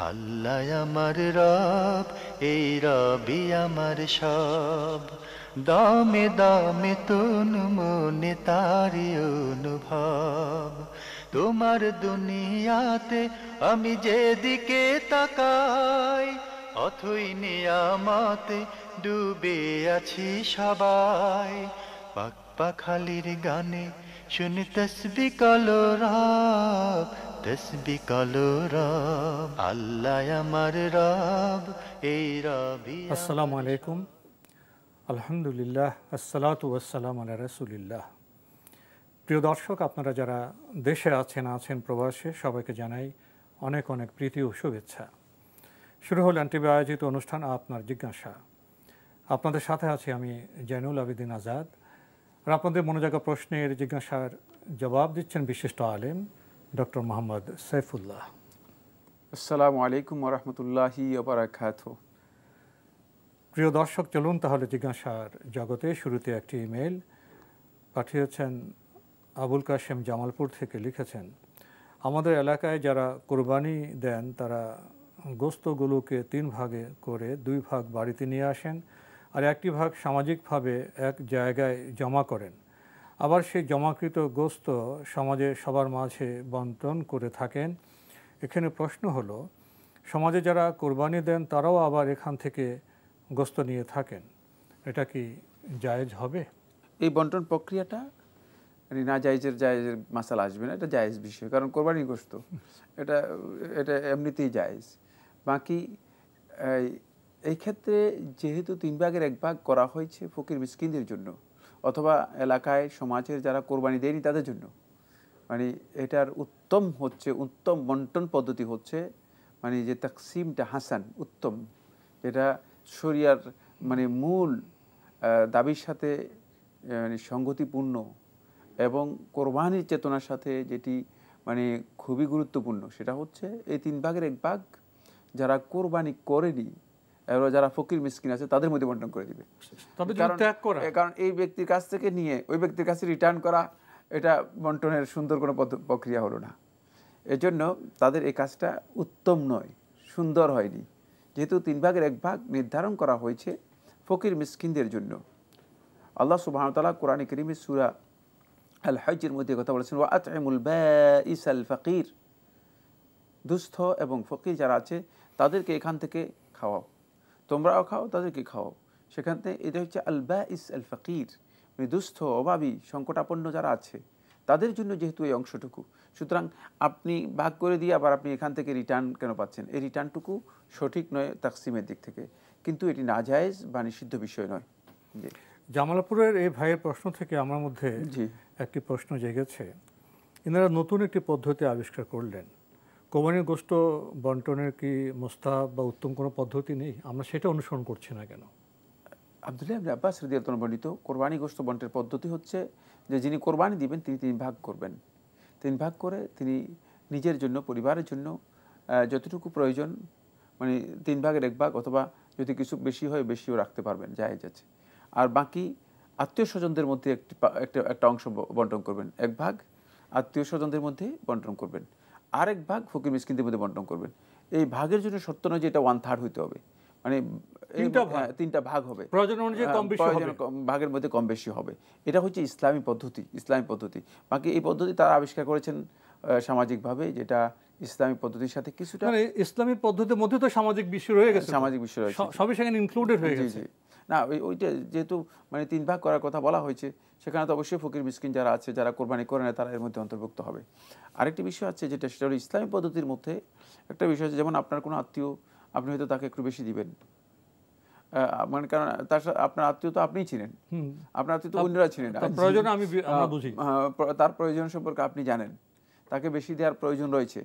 আল্লাহ আমার রব, এই রবি আমার সব। দামে দামে তন মনে তারি অনুভব। তোমার দুনিয়াতে আমি যেদিকে তাকাই, অথই নিয়ামতে ডুবে আছি সবাই। পাক পাখালির গানে শুনি তসবি কলো রব, তসবি কলো রব। আল্লাহ আমার রব, এই রবি আসসালামু আলাইকুম, আলহামদুলিল্লাহ, আসসালাতু ওয়াসসালামু আলা রাসূলিল্লাহ। প্রিয় দর্শক, আপনারা যারা দেশে আছেন প্রবাসে, সবাইকে জানাই অনেক অনেক প্রীতি ও শুভেচ্ছা। শুরু হল এনটিভি আয়োজিত অনুষ্ঠান আপনার জিজ্ঞাসা। আপনাদের সাথে আছি আমি জয়নুল আবেদিন আজাদ। আর আপনাদের মনোজাগা প্রশ্নের জিজ্ঞাসার জবাব দিচ্ছেন বিশিষ্ট আলেম ডক্টর মোহাম্মদ সাইফুল্লাহ। আসসালামু আলাইকুম ওয়া রাহমাতুল্লাহি ওয়া বারাকাতুহু। প্রিয় দর্শক, চলুন তাহলে জিজ্ঞাসার জগতে। শুরুতে একটি ইমেল পাঠিয়েছেন আবুল কাশেম জামালপুর থেকে। লিখেছেন, আমাদের এলাকায় যারা কোরবানি দেন তারা গোস্তগুলোকে 3 ভাগে করে 2 ভাগ বাড়িতে নিয়ে আসেন আর একটি ভাগ সামাজিকভাবে এক জায়গায় জমা করেন। আবার সেই জমাকৃত গোস্ত সমাজে সবার মাঝে বন্টন করে থাকেন। এখানে প্রশ্ন হলো, সমাজে যারা কোরবানি দেন তারাও আবার এখান থেকে গোস্ত নিয়ে থাকেন, এটা কি জায়েজ হবে? এই বন্টন প্রক্রিয়াটা না জায়েজের মাসালা আসবে না, এটা জায়েজ বিষয়, কারণ কোরবানি গোশত এটা এটা এমনিতেই জায়েজ। বাকি এই ক্ষেত্রে যেহেতু 3 ভাগের 1 ভাগ করা হয়েছে ফকির মিসকিনদের জন্য অথবা এলাকায় সমাজের যারা কোরবানি দেয়নি তাদের জন্য, মানে এটার উত্তম বন্টন পদ্ধতি হচ্ছে মানে যে তাকসিমটা হাসান উত্তম, এটা শরিয়ার মানে মূল দাবির সাথে মানে সঙ্গতিপূর্ণ এবং কোরবানির চেতনার সাথে যেটি মানে খুবই গুরুত্বপূর্ণ, সেটা হচ্ছে এই 3 ভাগের 1 ভাগ যারা কোরবানি করেনি এবার যারা ফকির মিসকিন আছে তাদের মধ্যে বন্টন করে দিবে। কারণ এই ব্যক্তির কাছ থেকে নিয়ে ওই ব্যক্তির কাছে রিটার্ন করা, এটা বন্টনের সুন্দর কোনো প্রক্রিয়া হলো না। এজন্য তাদের এই কাজটা উত্তম নয়, সুন্দর হয়নি। যেহেতু 3 ভাগের 1 ভাগ নির্ধারণ করা হয়েছে ফকির মিসকিনদের জন্য। আল্লাহ সুবহানাহু ওয়া তাআলা কোরআনে কারীমে সূরা আল হজ্জের মধ্যে কথা বলেছেন, ওয়া আত'ইমুল বাঈসাল ফাকির, দুস্থ এবং ফকির যারা আছে তাদেরকে এখান থেকে খাওয়াও, তোমরাও খাও তাদেরকে খাওয়াও। সেখান থেকে এটা হচ্ছে আল বাঈস আল ফাকির, মানে দুস্থ অভাবী সংকটাপন্ন যারা আছে তাদের জন্য যেহেতু এই অংশটুকু, সুতরাং আপনি ভাগ করে দিয়ে আবার আপনি এখান থেকে রিটার্ন কেন পাচ্ছেন? এই রিটার্নটুকু সঠিক নয় তাকসিমের দিক থেকে, কিন্তু এটি নাজায়েজ বা নিষিদ্ধ বিষয় নয়। জি, জামালপুরের এই ভাইয়ের প্রশ্ন থেকে আমার মধ্যে একটি প্রশ্ন জেগেছে। এনারা নতুন একটি পদ্ধতি আবিষ্কার করলেন। কোরবানির গোশত বন্টনের কি মুস্তাহাব বা উত্তম কোনো পদ্ধতি নেই? আমরা সেটা অনুসরণ করছি না কেন? আব্দুল্লাহ ইবনে আব্বাস রাদিয়াল্লাহু আনহু বর্ণিত কোরবানি গোশত বন্টনের পদ্ধতি হচ্ছে যে যিনি কোরবানি দিবেন তিনি 3 ভাগ করবেন। 3 ভাগ করে তিনি নিজের জন্য, পরিবারের জন্য যতটুকু প্রয়োজন, মানে 3 ভাগের 1 ভাগ অথবা যদি কিছু বেশি হয় বেশিও রাখতে পারবেন, জায়েজ আছে। আর বাকি আত্মীয় স্বজনদের মধ্যে একটা অংশ বন্টন করবেন। 1 ভাগ আত্মীয় স্বজনদের মধ্যে বন্টন করবেন, আরেক ভাগ ফকির মিসকিনদের মধ্যে বন্টন করবেন। এই ভাগের জন্য শর্ত নয় যে এটা 1/3 হইতে হবে, মানে 3টা ভাগ হবে, প্রয়োজন অনুযায়ী ভাগের মধ্যে কম বেশি হবে। এটা হচ্ছে ইসলামী পদ্ধতি। বাকি এই পদ্ধতি তারা আবিষ্কার করেছেন সামাজিকভাবে, যেটা ইসলামী পদ্ধতির সাথে কিছুটা, মানে ইসলামী পদ্ধতির মধ্যে তো সামাজিক বিষয় রয়ে গেছে, সবই সেখানে ইনক্লুডেড হয়ে গেছে। না, ওইটা যেহেতু মানে 3 ভাগ করার কথা বলা হয়েছে, সেখানে তো অবশ্যই ফকির মিসকিন যারা আছে, যারা কোরবানি করে না, তারা এর মধ্যে অন্তর্ভুক্ত হবে। আরেকটি বিষয় আছে যেটা, সেটা হলো ইসলামী পদ্ধতির মধ্যে একটা বিষয় আছে, যেমন আপনার কোনো আত্মীয়, আপনি হয়তো তাকে একটু বেশি দিবেন, মানে কারণ আপনার আত্মীয় তো আপনিই ছিলেন, আপনার আত্মীয় তো অন্যরা ছিলেন না, তার প্রয়োজন সম্পর্কে আপনি জানেন, তাকে বেশি দেওয়ার প্রয়োজন রয়েছে,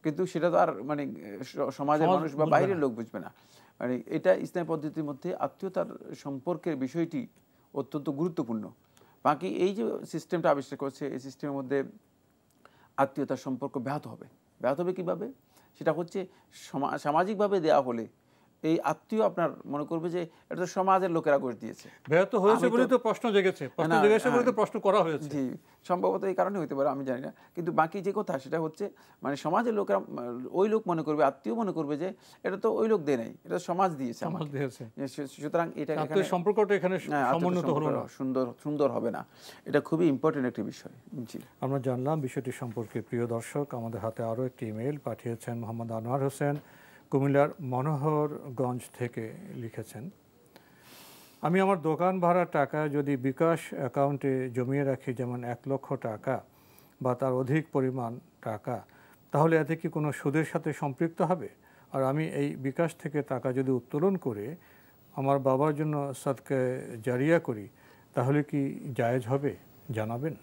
কিন্তু সেটা তো আর মানে সমাজের মানুষ বা বাইরের লোক বুঝবে না। মানে এটা ইসলামী পদ্ধতির মধ্যে আত্মীয়তার সম্পর্কের বিষয়টি অত্যন্ত গুরুত্বপূর্ণ। বাকি এই যে সিস্টেমটা আবিষ্কার করছে, এই সিস্টেমের মধ্যে আত্মীয়তার সম্পর্ক ব্যাহত হবে কীভাবে? সেটা হচ্ছে সামাজিকভাবে দেওয়া হলে এই আত্মীয় আপনার মনে করবে যে এটা তো সমাজের লোকেরা করে দিয়েছে, ব্যাহত হয়েছে বলে তো প্রশ্ন জেগেছে, প্রশ্ন জেগেছে বলে তো প্রশ্ন করা হয়েছে। জি, সম্ভবত এই কারণে হতে পারে, আমি জানি না। কিন্তু বাকি যে কথা সেটা হচ্ছে মানে সমাজের লোকেরা, ওই লোক মনে করবে, আত্মীয় মনে করবে যে এটা তো ওই লোক দেয় নাই, এটা সমাজ দিয়েছে, সমাজ দিয়েছে। সুতরাং এটা সম্পর্কটা এখানে সমুন্নত হলো না, সুন্দর হবে না। এটা খুবই ইম্পর্টেন্ট একটি বিষয়। জি, আমরা জানলাম বিষয়টি সম্পর্কে। প্রিয় দর্শক, আমাদের হাতে আরও একটি ইমেল পাঠিয়েছেন মোহাম্মদ আনোয়ার হোসেন, কুমিল্লার মনোহরগঞ্জ থেকে লিখেছেন, আমি আমার দোকান ভাড়ার টাকা যদি বিকাশ অ্যাকাউন্টে জমিয়ে রাখি, যেমন 1 লক্ষ টাকা বা তার অধিক পরিমাণ টাকা, তাহলে এতে কি কোনো সুদের সাথে সম্পৃক্ত হবে? আর আমি এই বিকাশ থেকে টাকা যদি উত্তোলন করে আমার বাবার জন্য সদকা জারিয়া করি, তাহলে কি জায়েজ হবে? জানাবেন।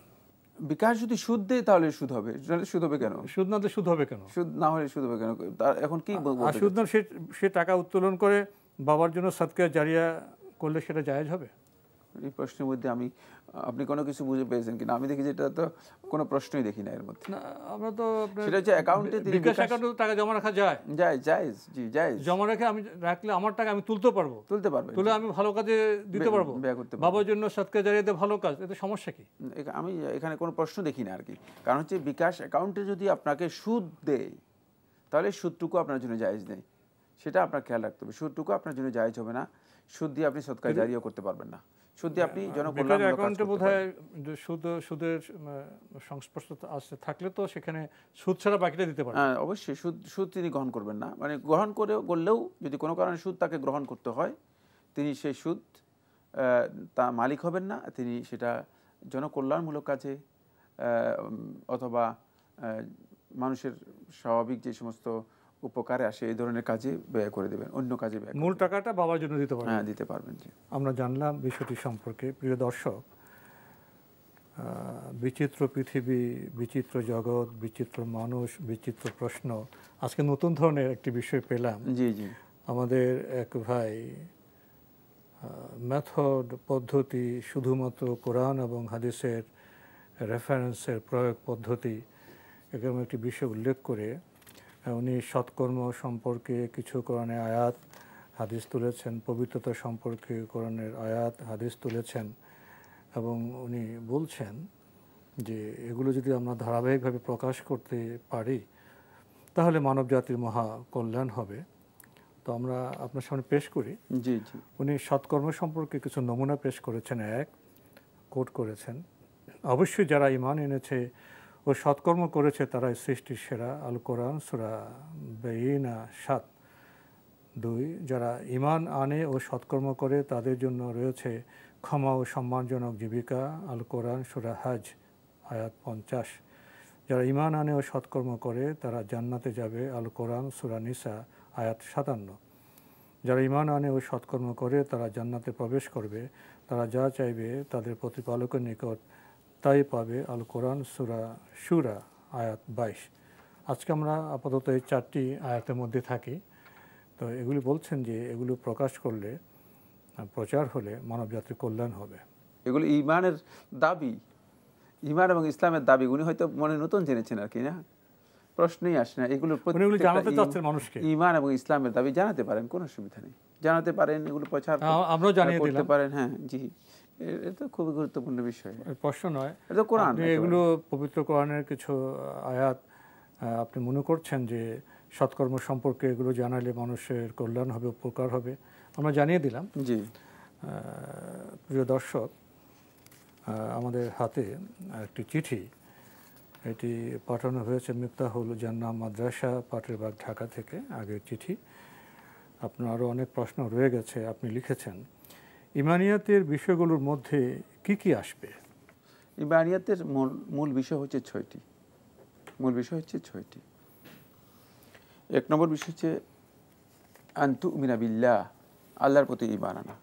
বিকাশ যদি সুদ দেয় তাহলে সুদ হবে, সুদ হবে কেন? সুদ না দিলে সুদ হবে কেন? সুদ না হলে সুদ হবে কেন? তার এখন কি আর সুদ না, সে টাকা উত্তোলন করে বাবার জন্য সদকা জারিয়া করলে সেটা জায়েজ হবে? এই প্রশ্নের মধ্যে আপনি কোনো কিছু বুঝে পেয়েছেন কিনা? আমি দেখি যে এটা তো কোনো প্রশ্নই দেখি না এর মধ্যে। আমরা তো সেটা হচ্ছে অ্যাকাউন্টে বিকাশ অ্যাকাউন্টে টাকা জমা রাখা যায়, জায়েজ। জি, জায়েজ। জমা রেখে আমি রাখলে আমার টাকা আমি তুলতে পারবো, তুলে আমি ভালো কাজে দিতে পারবো, বাবার জন্য সদকা জারিয়াতে ভালো কাজ, এতে সমস্যা কি? আমি এখানে কোনো প্রশ্ন দেখি না আর কি। কারণ হচ্ছে বিকাশ অ্যাকাউন্টে যদি আপনাকে সুদ দেয়, তাহলে সুদটুকু আপনার জন্য জায়েজ নেই, সেটা আপনার খেয়াল রাখতে হবে। সুদটুকু আপনার জন্য জায়েজ হবে না, সুদ দিয়ে আপনি সদকা জারিয়া করতে পারবেন না, সুদ দিয়ে আপনি জনকল্যাণমূলক কাজ করতে পারবেন। সুদের সংস্পর্শ থাকলে তো সেখানে সুদ ছাড়া বাকিটা দিতে পারবেন। হ্যাঁ, অবশ্যই সুদ তিনি গ্রহণ করবেন না, মানে গ্রহণ করলেও যদি কোনো কারণে সুদ তাকে গ্রহণ করতে হয়, তিনি সেই সুদ তা মালিক হবেন না, তিনি সেটা জনকল্যাণমূলক কাজে অথবা মানুষের স্বাভাবিক যে সমস্ত উপকারে আসে এই ধরনের কাজে ব্যয় করে দেবেন, অন্য কাজে ব্যয়, মূল টাকাটা বাবার জন্য দিতে পারবেন। হ্যাঁ, দিতে পারবেন। জি, আমরা জানলাম বিষয়টি সম্পর্কে। প্রিয় দর্শক, বিচিত্র পৃথিবী, বিচিত্র জগৎ, বিচিত্র মানুষ, বিচিত্র প্রশ্ন, আজকে নতুন ধরনের একটি বিষয় পেলাম। জি, জি। আমাদের এক ভাই মেথড পদ্ধতি, শুধুমাত্র কোরআন এবং হাদিসের রেফারেন্সের প্রয়োগ পদ্ধতি, এরকম একটি বিষয় উল্লেখ করে উনি সৎকর্ম সম্পর্কে কিছু কোরআনের আয়াত হাদিস তুলেছেন, পবিত্রতা সম্পর্কে কোরআনের আয়াত হাদিস তুলেছেন, এবং উনি বলছেন যে এগুলো যদি আমরা ধারাবাহিকভাবে প্রকাশ করতে পারি তাহলে মানব জাতির মহা কল্যাণ হবে। তো আমরা আপনার সামনে পেশ করি। জি, জি। উনি সৎকর্ম সম্পর্কে কিছু নমুনা পেশ করেছেন। এক, কোট করেছেন, অবশ্যই যারা ঈমান এনেছে ও সৎকর্ম করেছে তারাই সৃষ্টির সেরা, আল কোরআন সূরা বাইনা 7। 2, যারা ঈমান আনে ও সৎকর্ম করে তাদের জন্য রয়েছে ক্ষমা ও সম্মানজনক জীবিকা, আল কোরআন সূরা হজ আয়াত 50। যারা ঈমান আনে ও সৎকর্ম করে তারা জান্নাতে যাবে, আল কোরআন সূরা নিসা আয়াত 57। যারা ঈমান আনে ও সৎকর্ম করে তারা জান্নাতে প্রবেশ করবে, তারা যা চাইবে তাদের প্রতিপালকের নিকট তাই পাবে, আল কোরআন সূরা শুরা আয়াত 22। আজকে আমরা আপাতত এই 4টি আয়াতের মধ্যে থাকি। তো এগুলি বলছেন যে এগুলো প্রকাশ করলে, প্রচার হলে মানব জাতির কল্যাণ হবে। এগুলো ঈমানের দাবি, ঈমান এবং ইসলামের দাবি। উনি হয়তো মনে নতুন জেনেছেন আর কি, না প্রশ্নই আসে না। এগুলো জানাতে চাচ্ছেন মানুষকে, ঈমান এবং ইসলামের দাবি জানাতে পারেন, কোনো অসুবিধা নেই, জানাতে পারেন, এগুলো প্রচার আমরাও জানিয়ে করতে পারেন। হ্যাঁ, জি, এটা খুবই গুরুত্বপূর্ণ বিষয়, প্রশ্ন নয়। এটা কোরআন, এগুলো পবিত্র কোরআনের কিছু আয়াত আপনি মনে করছেন যে সৎকর্ম সম্পর্কে এগুলো জানালে মানুষের কল্যাণ হবে, উপকার হবে, আমরা জানিয়ে দিলাম। জি। প্রিয় দর্শক, আমাদের হাতে একটি চিঠি, এটি পাঠানো হয়েছে মিফতাহুল জান্নাহ মাদ্রাসা, পাটেরবাগ, ঢাকা থেকে। আগের চিঠি। আপনার আরও অনেক প্রশ্ন রয়ে গেছে। আপনি লিখেছেন, ইমানিয়াতের বিষয়গুলোর মধ্যে কি কি আসবে? ইমানিয়াতের মূল বিষয় হচ্ছে 6টি। মূল বিষয় হচ্ছে 6টি। 1 নম্বর বিষয় হচ্ছে আন তুমিনা বিল্লাহ, আল্লাহর প্রতি ঈমান আনা,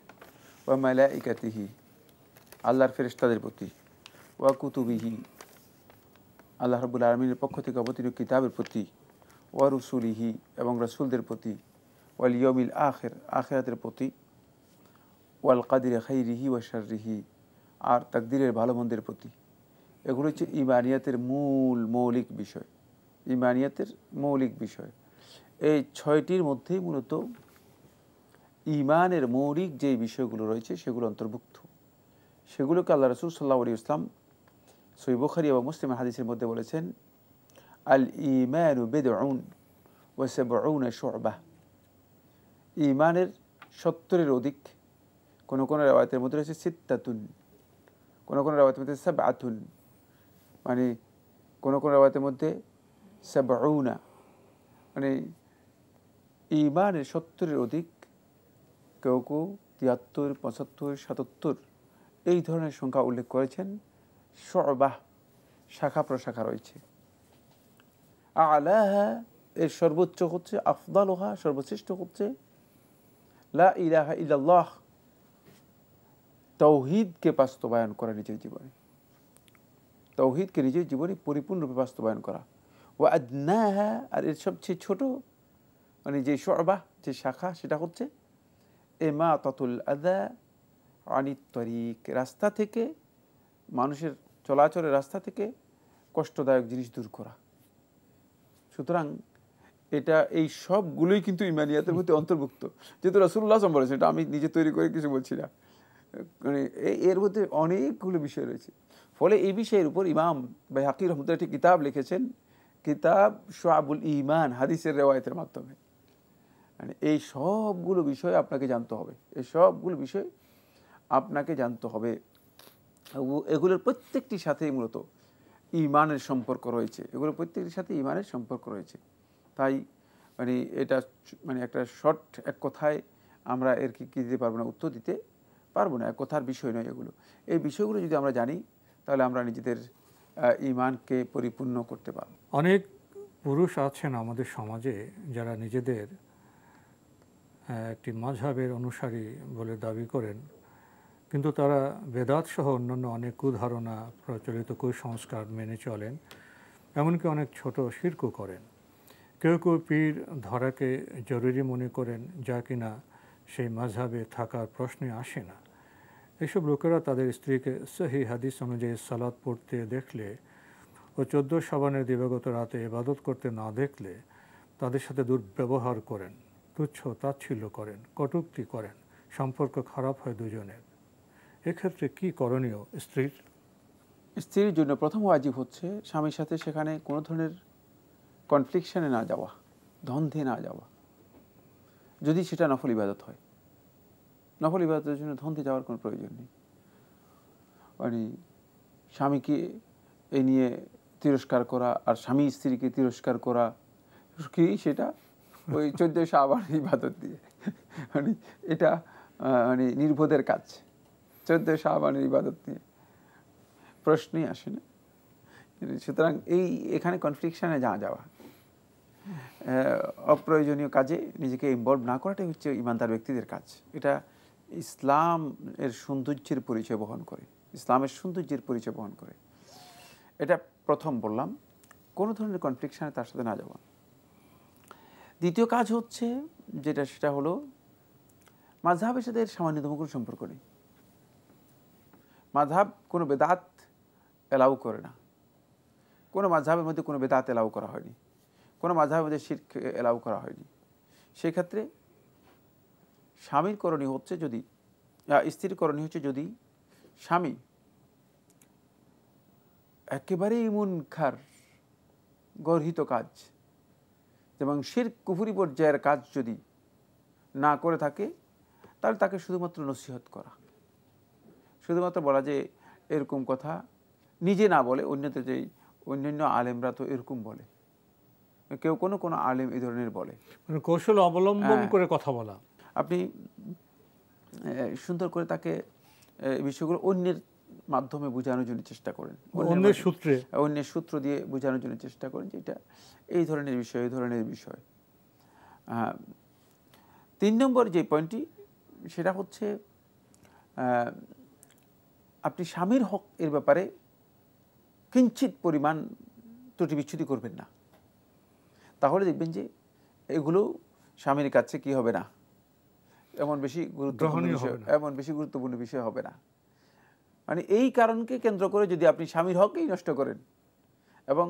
ওয়া মালাইকাতিহি, আল্লাহর ফেরেশতাদের প্রতি, ওয়া কুতুবিহি, আল্লাহ রাব্বুল আলামিনের পক্ষ থেকে অবতীর্ণ কিতাবের প্রতি, ওয়া রুসুলিহি, এবং রাসূলদের প্রতি, ওয়াল ইয়াউমিল আখির, আখিরাতের প্রতি, ওয়াল কাদিরি খাইরিহি ওয়া শাররিহি, আর তাকদীরের ভালো মন্দের প্রতি। এগুলো হচ্ছে ঈমানিয়াতের মৌলিক বিষয়। ঈমানিয়াতের মৌলিক বিষয় এই 6টির মধ্যেই মূলত ঈমানের মৌলিক যে বিষয়গুলো রয়েছে সেগুলো অন্তর্ভুক্ত। সেগুলোকে আল্লাহ রাসূল সাল্লাল্লাহু আলাইহি ওয়াসাল্লাম সহিহ বুখারী এবং মুসলিম হাদিসের মধ্যে বলেছেন, আল ঈমানু বিদউন ওয়া সাবউনা শু'বাহ। ঈমানের 70-এর অধিক, কোন কোন riwayat-এর মধ্যে রয়েছে সিত্তাতুন, কোন কোন riwayat-এর মধ্যে সাবআতুন, মানে কোন কোন riwayat-এর মধ্যে সাবউনা, মানে ঈমানের 70-এর অধিক, কেউ কেউ 73, 75, 77 এই ধরনের সংখ্যা উল্লেখ করেছেন। শু'বাহ, শাখা প্রশাখা রয়েছে। আ'লাহা, এর সর্বোচ্চ হচ্ছে, আফদালুহা, সর্বশ্রেষ্ঠ হচ্ছে লা ইলাহা ইল্লাল্লাহ, তাওহীদকে বাস্তবায়ন করা নিজের জীবনে, তাওহীদকে নিজের জীবনে পরিপূর্ণরূপে বাস্তবায়ন করা। ওয়া আদনাহা, আর এর সবচেয়ে ছোট মানে যে শু'বাহ, যে শাখা, সেটা হচ্ছে ইমাতাতুল আযা আনিত তরিক, রাস্তা থেকে, মানুষের চলাচলের রাস্তা থেকে কষ্টদায়ক জিনিস দূর করা। সুতরাং এটা, এই সবগুলোই কিন্তু ইমানিয়াতের মধ্যে অন্তর্ভুক্ত। যেহেতু রাসূলুল্লাহ সাল্লাল্লাহু আলাইহি ওয়াসাল্লাম বলেছেন, এটা আমি নিজে তৈরি করে কিছু বলছি না, মানে এর মধ্যে অনেকগুলো বিষয় রয়েছে। ফলে এই বিষয়ের উপর ইমাম বাইহাকী রাহমাতুল্লাহ একটি কিতাব লিখেছেন, কিতাব শুআবুল ঈমান, হাদিসের রিওয়ায়াতের মাধ্যমে। মানে এই সবগুলো বিষয় আপনাকে জানতে হবে, এই সবগুলো বিষয় আপনাকে জানতে হবে। এগুলোর প্রত্যেকটির সাথেই মূলত ঈমানের সম্পর্ক রয়েছে, এগুলোর প্রত্যেকটির সাথে ঈমানের সম্পর্ক রয়েছে। তাই মানে এটা মানে একটা শর্ট এক কথায় আমরা এর কি দিতে পারবো না, উত্তর দিতে পারবো না, এক কথার বিষয় নয় এগুলো। এই বিষয়গুলো যদি আমরা জানি, তাহলে আমরা নিজেদের ঈমানকে পরিপূর্ণ করতে পারব। অনেক পুরুষ আছেন আমাদের সমাজে যারা নিজেদের একটি মাযহাবের অনুসারী বলে দাবি করেন, কিন্তু তারা বেদাত সহ অন্যান্য অনেক কুধারণা, প্রচলিত কুসংস্কার মেনে চলেন, এমনকি অনেক ছোট শিরকও করেন। কেউ কেউ পীর ধরাকে জরুরি মনে করেন, যা কিনা সেই মাযহাবে থাকার প্রশ্নে আসে না। এসব লোকেরা তাদের স্ত্রীকে সহিহ হাদিস অনুযায়ী সালাত পড়তে দেখলে ও 14 শাবানের দিবাগত রাতে ইবাদত করতে না দেখলে তাদের সাথে দুর্ব্যবহার করেন, তুচ্ছ তাচ্ছিল্য করেন, কটূক্তি করেন, সম্পর্ক খারাপ হয় দুজনের। এক্ষেত্রে কি করণীয় স্ত্রীর? স্ত্রীর জন্য প্রথম ওয়াজিব হচ্ছে স্বামীর সাথে সেখানে কোনো ধরনের কনফ্লিকশনে না যাওয়া, দ্বন্দ্বে না যাওয়া। যদি সেটা নফল ইবাদত হয়, নফল ইবাদতের জন্য দ্বন্দ্বে যাওয়ার কোনো প্রয়োজন নেই। মানে স্বামীকে এ নিয়ে তিরস্কার করা আর স্বামী স্ত্রীকে তিরস্কার করা কি, সেটা ওই 14 শাবান ইবাদত দিয়ে, মানে এটা মানে নির্বোধের কাজ। 14 শাবানের ইবাদত নিয়ে প্রশ্নই আসে না। সুতরাং এখানে কনফ্লিকশনে যাওয়া, অপ্রয়োজনীয় কাজে নিজেকে ইনভলভ না করাটাই হচ্ছে ইমানদার ব্যক্তিদের কাজ। এটা ইসলাম এর সৌন্দর্যের পরিচয় বহন করে, ইসলামের সৌন্দর্যের পরিচয় বহন করে। এটা প্রথম বললাম, কোনো ধরনের কনফ্লিকশনে তার সাথে না যাওয়া। দ্বিতীয় কাজ হচ্ছে যেটা, সেটা হলো মাযহাবের সাথে সামান্যতম কোনো সম্পর্ক নেই। মাযহাব কোনো বেদাত এলাও করে না, কোনো মাযহাবের মধ্যে কোনো বেদাত এলাও করা হয়নি, কোনো মাযহাবের মধ্যে শিরক এলাও করা হয়নি। সেক্ষেত্রে স্বামীর করণীয় হচ্ছে, যদি স্ত্রীর করণীয় হচ্ছে, যদি স্বামী একেবারেই মুনকার গর্হিত কাজ এবং শিরক কুফরি পর্যায়ের কাজ যদি না করে থাকে, তাহলে তাকে শুধুমাত্র নসিহত করা, শুধুমাত্র বলা যে এরকম কথা নিজে না বলে অন্যদের, যেই অন্যান্য আলেমরা তো এরকম বলে, কেউ কোনো কোনো আলেম এই ধরনের বলে, মানে কৌশল অবলম্বন করে কথা বলা। আপনি সুন্দর করে তাকে এই বিষয়গুলো অন্যের মাধ্যমে বোঝানোর জন্য চেষ্টা করেন, অন্যের সূত্র দিয়ে বোঝানোর জন্য চেষ্টা করেন যে এটা এই ধরনের বিষয়, এই ধরনের বিষয়। 3 নম্বর যে পয়েন্টটি, সেটা হচ্ছে আপনি স্বামীর হক এর ব্যাপারে কিঞ্চিত পরিমাণ ত্রুটি বিচ্ছুতি করবেন না। তাহলে দেখবেন যে এগুলো স্বামীর কাছে কি হবে না, এমন বেশি গুরুত্বপূর্ণ বিষয় হবে না। মানে এই কারণকে কেন্দ্র করে যদি আপনি স্বামীর হকই নষ্ট করেন এবং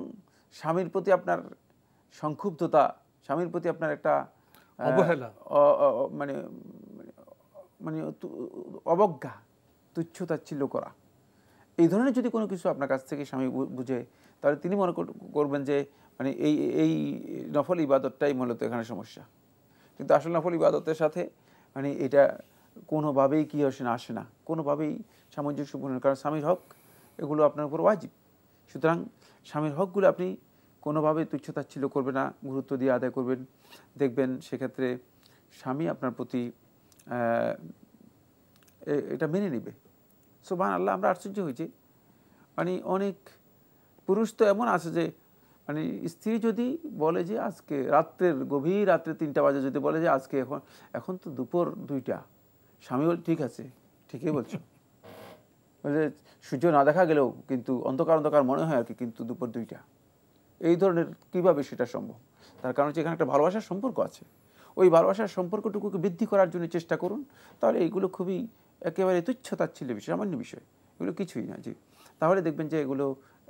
স্বামীর প্রতি আপনার সংক্ষুব্ধতা, স্বামীর প্রতি আপনার একটা অবহেলা, মানে মানে অবজ্ঞা, তুচ্ছ-তাচ্ছিল্য করা, এই ধরনের যদি কোনো কিছু আপনার কাছ থেকে স্বামী বুঝে, তাহলে তিনি মনে করবেন যে মানে এই নফল ইবাদতটাই মূলত এখানে সমস্যা। কিন্তু আসল নফল ইবাদতের সাথে মানে এটা কোনোভাবেই কি আসে না, কোনোভাবেই সামঞ্জস্যপূর্ণ, কারণ স্বামীর হক এগুলো আপনার উপর ওয়াজিব। সুতরাং স্বামীর হকগুলো আপনি কোনোভাবে তুচ্ছ-তাচ্ছিল্য করবেন না, গুরুত্ব দিয়ে আদায় করবেন, দেখবেন সেক্ষেত্রে স্বামী আপনার প্রতি এটা মেনে নেবে। সুবহানাল্লাহ, আমরা আশ্চর্য হয়েছি, মানে অনেক পুরুষ তো এমন আছে যে মানে স্ত্রী যদি বলে যে আজকে রাত্রের গভীর রাত্রে 3টা বাজে যদি বলে যে আজকে এখন তো দুপুর 2টা, স্বামী বলে ঠিক আছে, ঠিকই বলছো, বলে সূর্য না দেখা গেলেও কিন্তু অন্ধকার অন্ধকার মনে হয় আর কি, কিন্তু দুপুর 2টা, এই ধরনের কিভাবে সেটা সম্ভব? তার কারণ হচ্ছে এখানে একটা ভালোবাসার সম্পর্ক আছে। ওই ভালোবাসার সম্পর্কটুকুকে বৃদ্ধি করার জন্য চেষ্টা করুন, তাহলে এইগুলো খুবই একেবারে তুচ্ছ-তাচ্ছিল্য বিষয়, সামান্য বিষয়, এগুলো কিছুই না। জি, তাহলে দেখবেন যে এগুলো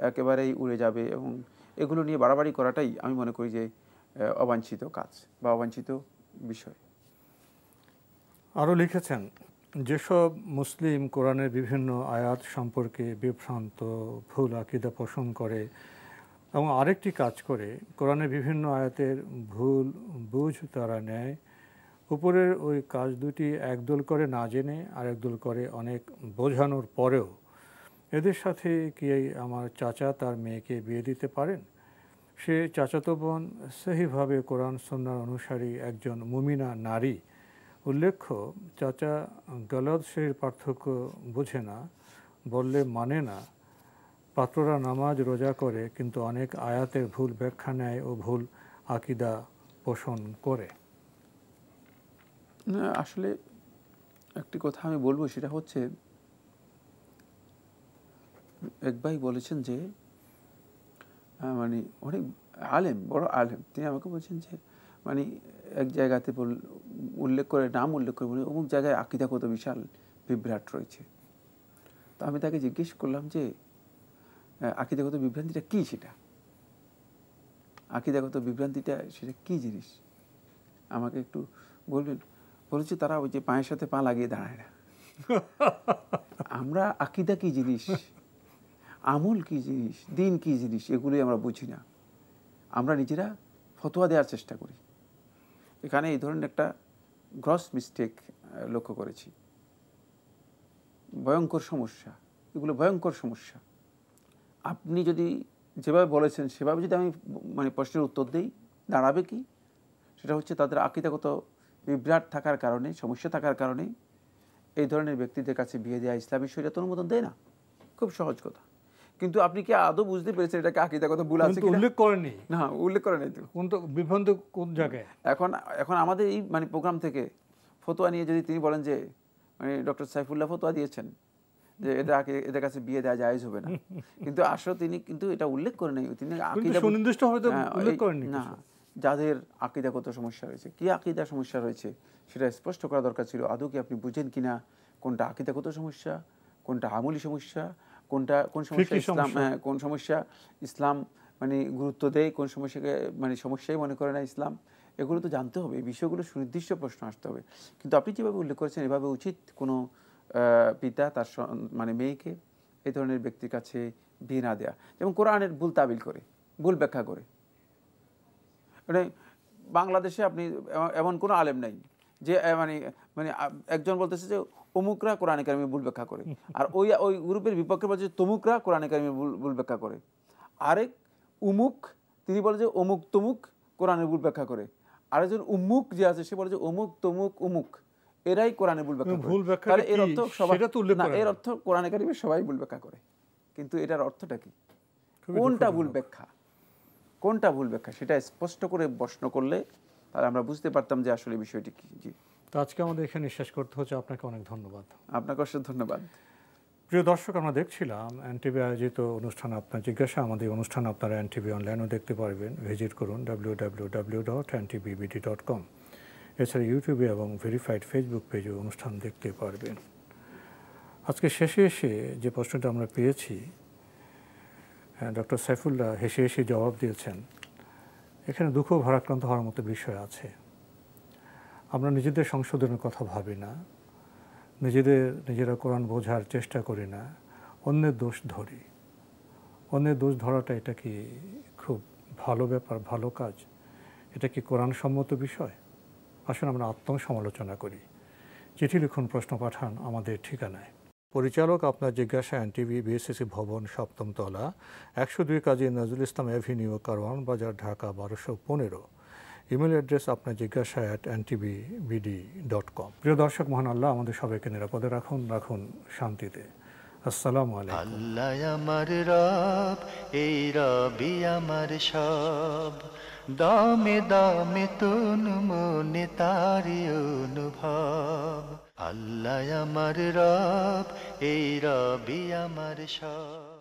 একেবারেই উড়ে যাবে, এবং এগুলো নিয়ে বাড়াবাড়ি করাটাই আমি মনে করি যে অবাঞ্ছিত কাজ বা অবাঞ্ছিত বিষয়। আরও লিখেছেন, যেসব মুসলিম কোরআনের বিভিন্ন আয়াত সম্পর্কে বিভ্রান্ত ভুল আকীদা পোষণ করে এবং আরেকটি কাজ করে কোরআনের বিভিন্ন আয়াতের ভুল বুঝ তারা নেয়, উপরের ওই কাজ দুটি একদল করে না জেনে আরেকদল করে অনেক বোঝানোর পরেও, এদের সাথে কি আমার চাচা তার মেয়েকে বিয়ে দিতে পারেন? সে চাচাতো বোন সহিভাবে কোরআন সুন্নাহর অনুসারী একজন মুমিনা নারী। উল্লেখ্য, চাচা গলদ সেই পার্থক্য বোঝে না, বললে মানে না, পাত্ররা নামাজ রোজা করে কিন্তু অনেক আয়াতের ভুল ব্যাখ্যা নেয় ও ভুল আকীদা পোষণ করে। না, আসলে একটি কথা আমি বলবো, সেটা হচ্ছে এক ভাই বলেছেন যে মানে অনেক আলেম, বড় আলেম, তিনি আমাকে বলছেন যে মানে এক জায়গাতে উল্লেখ করে, নাম উল্লেখ করে বলে অমুক জায়গায় আকীদাগত বিশাল বিভ্রাট রয়েছে। তো আমি তাকে জিজ্ঞেস করলাম যে আকীদাগত বিভ্রান্তিটা কী, সেটা আকীদাগত বিভ্রান্তিটা সেটা কী জিনিস আমাকে একটু বলবেন? বলেছে তারা ওই যে পায়ের সাথে পা লাগিয়ে দাঁড়ায় না। আমরা আকীদা কী জিনিস, আমল কী জিনিস, দিন কী জিনিস, এগুলোই আমরা বুঝি না। আমরা নিজেরা ফতোয়া দেওয়ার চেষ্টা করি। এখানে এই ধরনের একটা গ্রস মিস্টেক লক্ষ্য করেছি। ভয়ঙ্কর সমস্যা, এগুলো ভয়ঙ্কর সমস্যা। আপনি যদি যেভাবে বলেছেন সেভাবে যদি আমি মানে প্রশ্নের উত্তর দিই, দাঁড়াবে কি? সেটা হচ্ছে তাদের আকীদাগত বিভ্রাট থাকার কারণে, সমস্যা থাকার কারণে এই ধরনের ব্যক্তিদের কাছে বিয়ে দেওয়া ইসলামী শরীয়ত অনুমোদন দেয় না। খুব সহজ কথা। কিন্তু আপনি কি আদৌ বুঝতে পেরেছেন এটাকে আকীদাগত ভুল আছে কিনা? উল্লেখ করেনি। না, উল্লেখ করে নাই তো। কোন তো বিভ্রান্ত কোন জায়গায়? এখন আমাদের এই মানে প্রোগ্রাম থেকে ফতোয়া নিয়ে যদি তিনি বলেন যে মানে ডক্টর সাইফুল্লাহ ফতোয়া দিয়েছেন যে এদের কাছে বিয়ে দেওয়া জায়েজ হবে না, কিন্তু আসলে তিনি কিন্তু এটা উল্লেখ করে নাই। তিনি উল্লেখ করেননি না, যাদের আকীদাগত সমস্যা রয়েছে, কি আকীদা সমস্যা রয়েছে সেটা স্পষ্ট করা দরকার ছিল। আদৌ কি আপনি বুঝেন কিনা কোনটা আকীদাগত সমস্যা, কোনটা আমলি সমস্যা, কোন সমস্যা ইসলাম, কোন সমস্যা ইসলাম মানে গুরুত্ব দেয়, কোন সমস্যাকে মানে সমস্যাই মনে করে না ইসলাম, এগুলো তো জানতে হবে। এই বিষয়গুলো সুনির্দিষ্ট প্রশ্ন আসতে হবে। কিন্তু আপনি যেভাবে উল্লেখ করেছেন, এভাবে উচিত কোনো পিতা তার মানে মেয়েকে এই ধরনের ব্যক্তির কাছে বিয়ে না দেয়া। যেমন কোরআনের ভুল তাবিল করে, ভুল ব্যাখ্যা করে। মানে বাংলাদেশে আপনি এমন কোনো আলেম নাই যে মানে মানে একজন বলতেছে যে অমুকরা কোরআনে কারিমে ভুল ব্যাখ্যা করে, আর ওই গ্রুপের বিপক্ষে বলছে তমুকরা কোরআনে কারিমে ভুল ব্যাখ্যা করে। আরেক উমুক, তিনি বলে যে অমুক তমুক কোরআনের ভুল ব্যাখ্যা করে। আরেকজন উম্মুক যে আছে, সে বলে যে অমুক তমুক উমুক এরাই কোরআনের ভুল ব্যাখ্যা করে। তাহলে এর অর্থ সবাই না, এর অর্থ কোরআনে কারিমে সবাই ভুল ব্যাখ্যা করে। কিন্তু এটার অর্থটা কি? কোনটা ভুল ব্যাখ্যা, কোনটা ভুল ব্যাখ্যা, সেটা স্পষ্ট করে প্রশ্ন করলে তাহলে আমরা বুঝতে পারতাম যে আসলে বিষয়টি কি। জি, তো আজকে আমাদের এখানে শেষ করতে হচ্ছে। আপনাকে অনেক ধন্যবাদ। আপনাকে অসংখ্য ধন্যবাদ। প্রিয় দর্শক, আমরা দেখছিলাম এনটিভি আয়োজিত অনুষ্ঠান আপনার জিজ্ঞাসা। আমাদের অনুষ্ঠান আপনারা এনটিভি অনলাইনেও দেখতে পারবেন। ভিজিট করুন www.ntvbd.com। এছাড়া ইউটিউবে এবং ভেরিফাইড ফেসবুক পেজে অনুষ্ঠান দেখতে পারবেন। আজকে শেষে এসে যে প্রশ্নটা আমরা পেয়েছি, ডক্টর সাইফুল্লাহ হেসে হেসে জবাব দিয়েছেন। এখানে দুঃখ ভারাক্রান্ত হওয়ার মতো বিষয় আছে। আমরা নিজেদের সংশোধনের কথা ভাবি না, নিজেরা কোরআন বোঝার চেষ্টা করি না, অন্যের দোষ ধরি। অন্যের দোষ ধরাটা এটা কি খুব ভালো ব্যাপার, ভালো কাজ? এটা কি কোরআন সম্মত বিষয়? আসুন আমরা আত্মসমালোচনা করি। চিঠি লিখুন, প্রশ্ন পাঠান আমাদের ঠিকানায়। পরিচালক আপনার জিজ্ঞাসা এনটিভি, বিএসসিসি ভবন, ৭ম তলা, ১০২ কাজী নজরুল ইসলাম অ্যাভিনিউ, কারওয়ান বাজার, ঢাকা ১২১৫। ইমেল অ্যাড্রেস আপনার জিজ্ঞাসা @ntbbd.com। প্রিয় দর্শক, মহান আল্লাহ আমাদের সবাইকে নিরাপদে রাখুন শান্তিতে। আসসালামু আলাইকুম। আল্লাহ আমার রব, এই রবি আমার সব, দামে দামে তুন মনে তারি অনুভব। আল্লাহ আমার রব, এই রবি আমার সব।